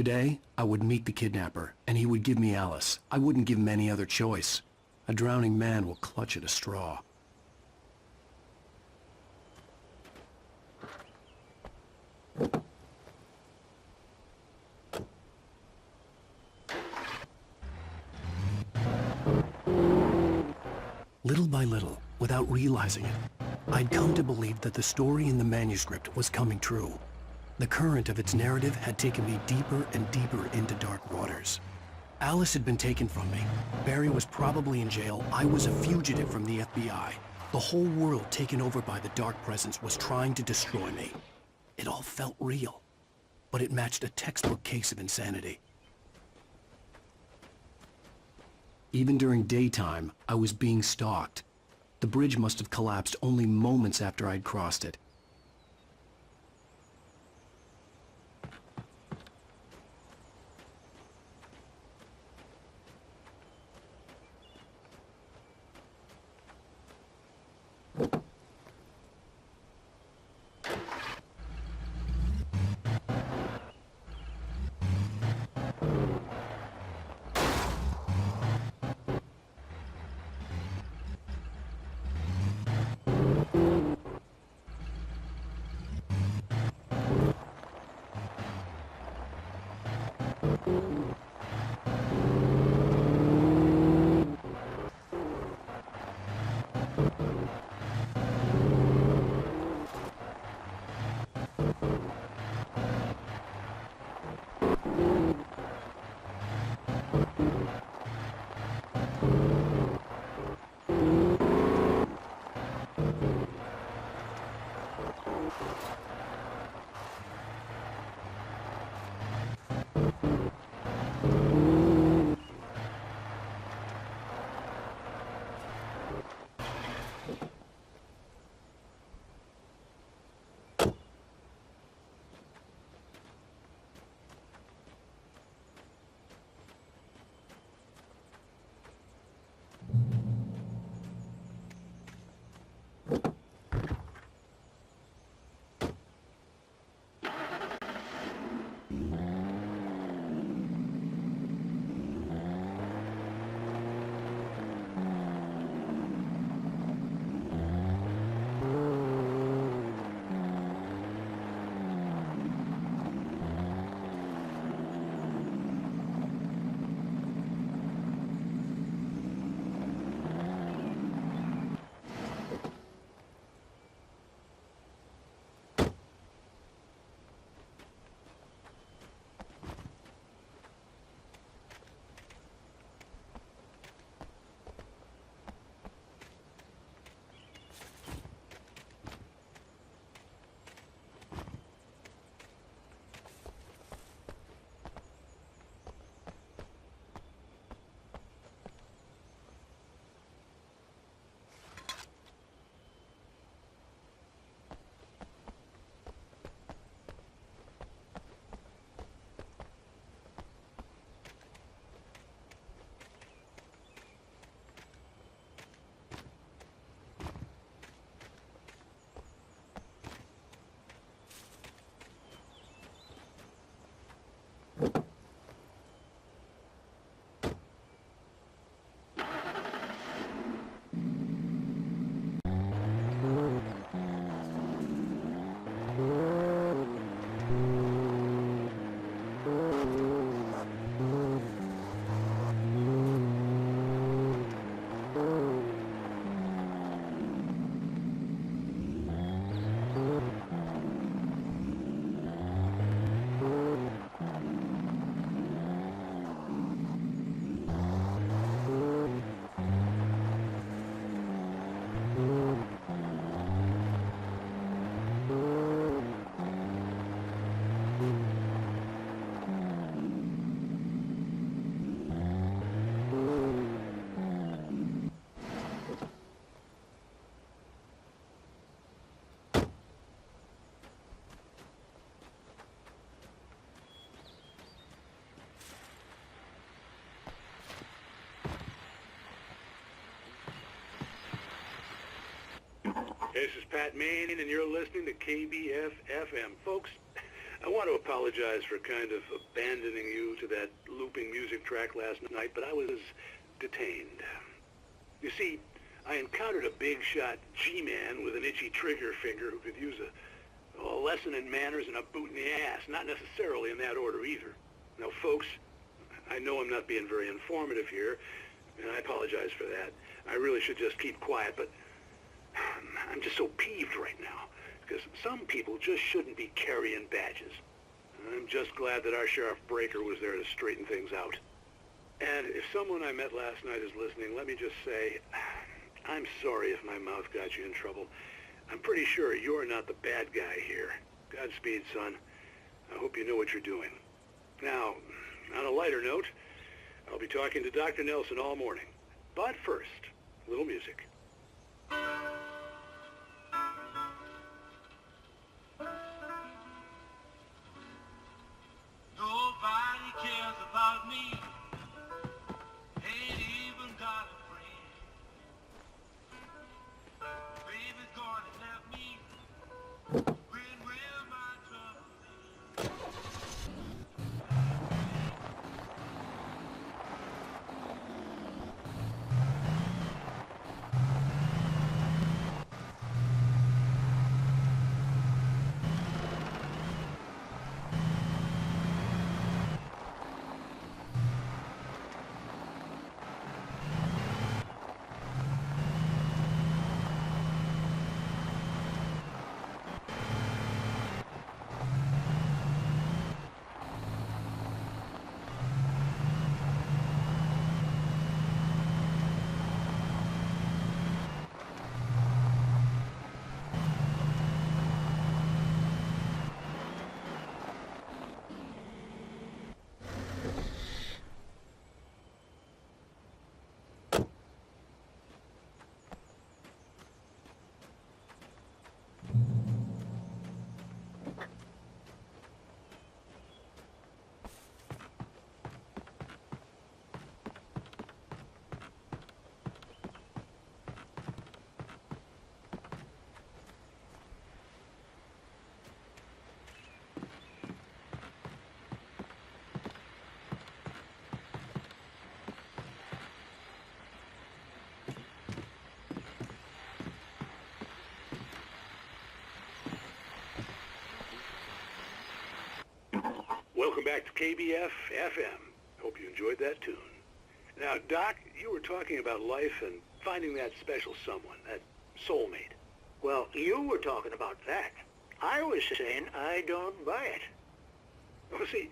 Today, I would meet the kidnapper, and he would give me Alice. I wouldn't give him any other choice. A drowning man will clutch at a straw. Little by little, without realizing it, I'd come to believe that the story in the manuscript was coming true. The current of its narrative had taken me deeper and deeper into dark waters. Alice had been taken from me. Barry was probably in jail. I was a fugitive from the FBI. The whole world taken over by the Dark Presence was trying to destroy me. It all felt real, but it matched a textbook case of insanity. Even during daytime, I was being stalked. The bridge must have collapsed only moments after I'd crossed it. This is Pat Manning, and you're listening to KBF-FM. Folks, I want to apologize for kind of abandoning you to that looping music track last night, but I was detained. You see, I encountered a big-shot G-man with an itchy trigger finger who could use a lesson in manners and a boot in the ass, not necessarily in that order either. Now, folks, I know I'm not being very informative here, and I apologize for that. I really should just keep quiet, but I'm just so peeved right now, because some people just shouldn't be carrying badges. I'm just glad that our Sheriff Breaker was there to straighten things out. And if someone I met last night is listening, let me just say, I'm sorry if my mouth got you in trouble. I'm pretty sure you're not the bad guy here. Godspeed, son. I hope you know what you're doing. Now, on a lighter note, I'll be talking to Dr. Nelson all morning. But first, a little music. Nobody cares about me. Ain't even got a friend. Baby's gone and left me. When will my trouble end? Welcome back to KBF FM. Hope you enjoyed that tune. Now, Doc, you were talking about life and finding that special someone, that soulmate. Well, you were talking about that. I was saying I don't buy it. Well, see,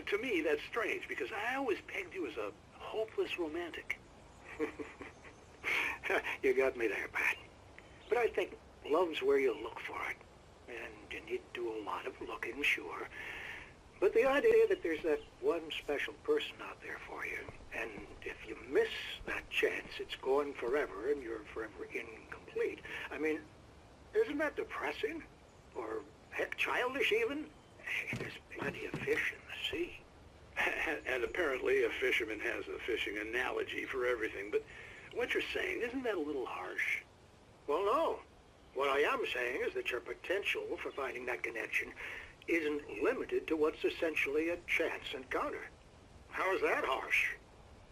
to me, that's strange, because I always pegged you as a hopeless romantic. You got me there, Pat. But I think love's where you look for it. And you need to do a lot of looking, sure. But the idea that there's that one special person out there for you, and if you miss that chance, it's gone forever, and you're forever incomplete. I mean, isn't that depressing? Or, heck, childish even? Hey, there's plenty of fish in the sea. And apparently a fisherman has a fishing analogy for everything, but what you're saying, isn't that a little harsh? Well, no. What I am saying is that your potential for finding that connection isn't limited to what's essentially a chance encounter. How's that harsh?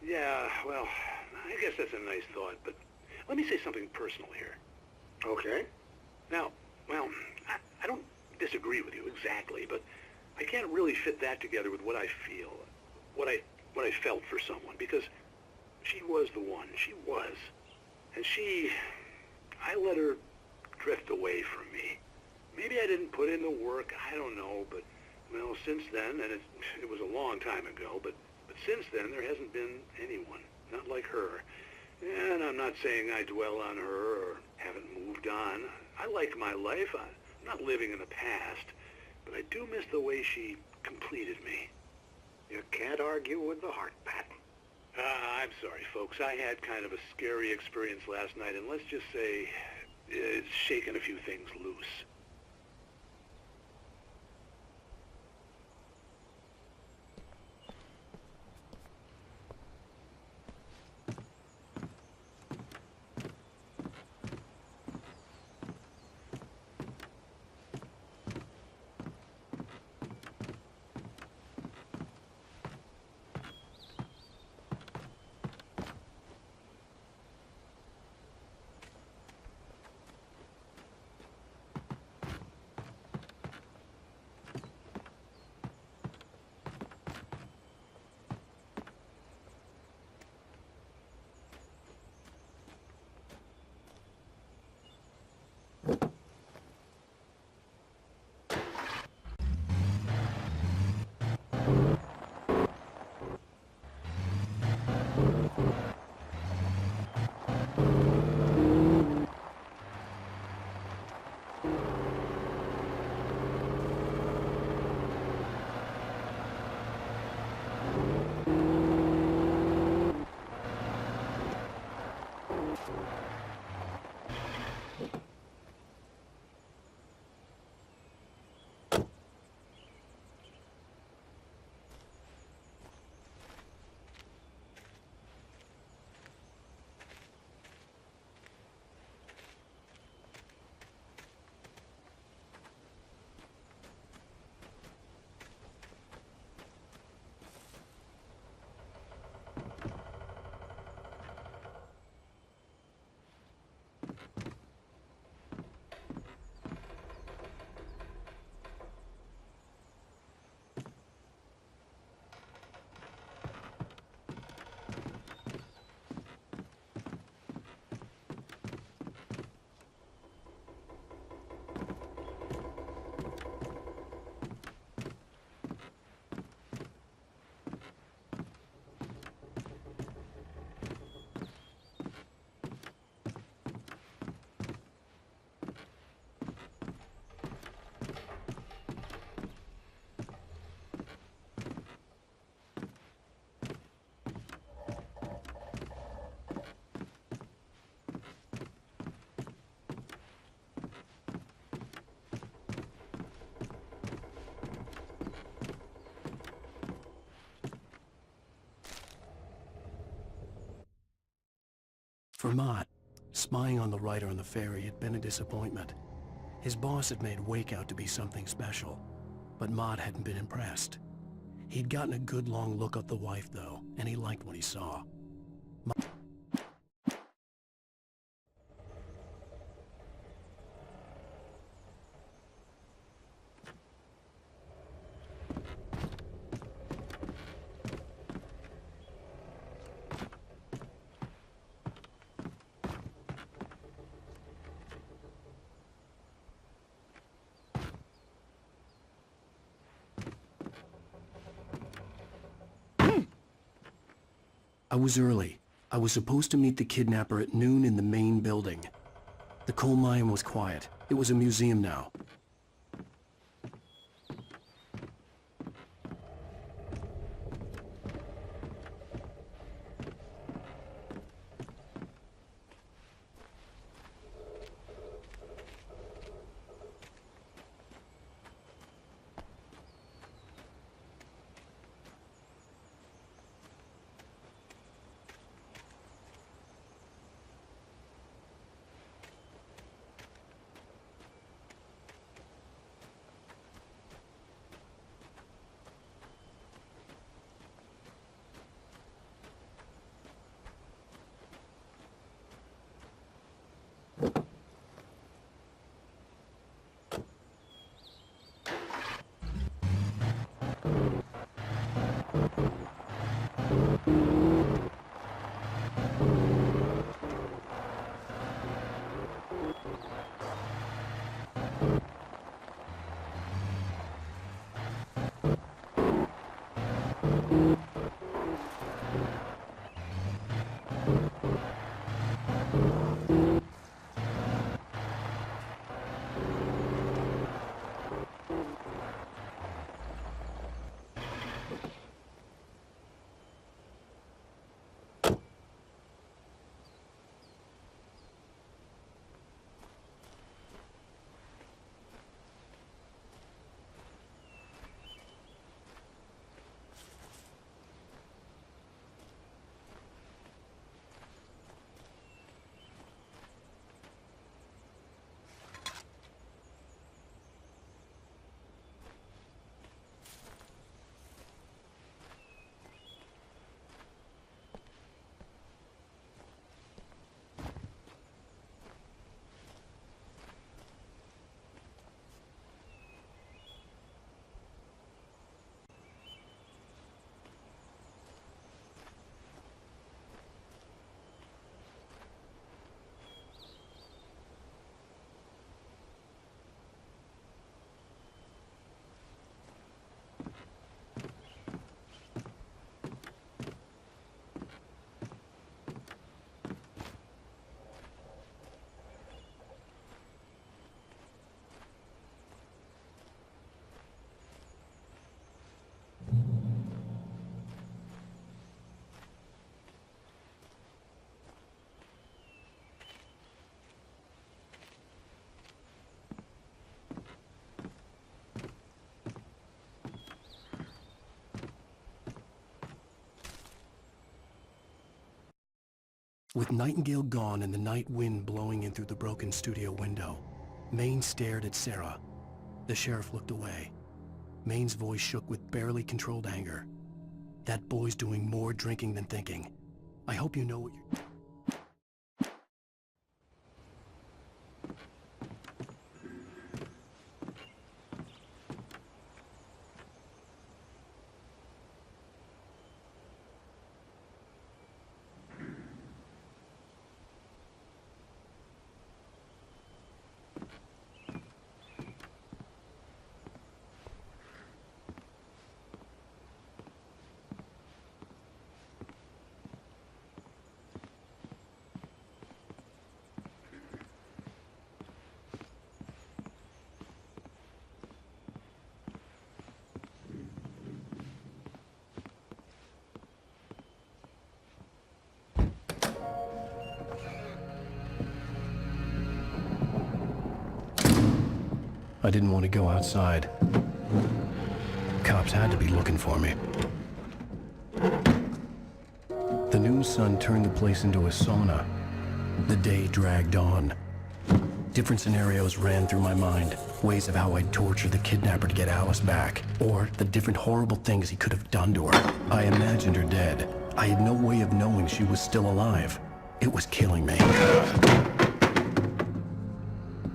Yeah, well, I guess that's a nice thought, but let me say something personal here. Okay. Now, well, I don't disagree with you exactly, but I can't really fit that together with what I feel, what I felt for someone, because she was the one. She was. And I let her drift away from me. Maybe I didn't put in the work, I don't know, but, well, since then, and it was a long time ago, but since then there hasn't been anyone, not like her. And I'm not saying I dwell on her or haven't moved on. I like my life. I'm not living in the past, but I do miss the way she completed me. You can't argue with the heart, Pat. I'm sorry, folks. I had kind of a scary experience last night, and let's just say it's shaken a few things loose. For Mott, spying on the writer on the ferry had been a disappointment. His boss had made Wake out to be something special, but Mott hadn't been impressed. He'd gotten a good long look at the wife, though, and he liked what he saw. I was early. I was supposed to meet the kidnapper at noon in the main building. The coal mine was quiet. It was a museum now. With Nightingale gone and the night wind blowing in through the broken studio window, Maine stared at Sarah. The sheriff looked away. Maine's voice shook with barely controlled anger. That boy's doing more drinking than thinking. I hope you know what you're... I didn't want to go outside. Cops had to be looking for me. The noon sun turned the place into a sauna. The day dragged on. Different scenarios ran through my mind. Ways of how I'd torture the kidnapper to get Alice back. Or the different horrible things he could have done to her. I imagined her dead. I had no way of knowing she was still alive. It was killing me.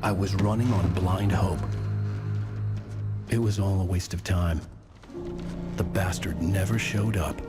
I was running on blind hope. It was all a waste of time. The bastard never showed up.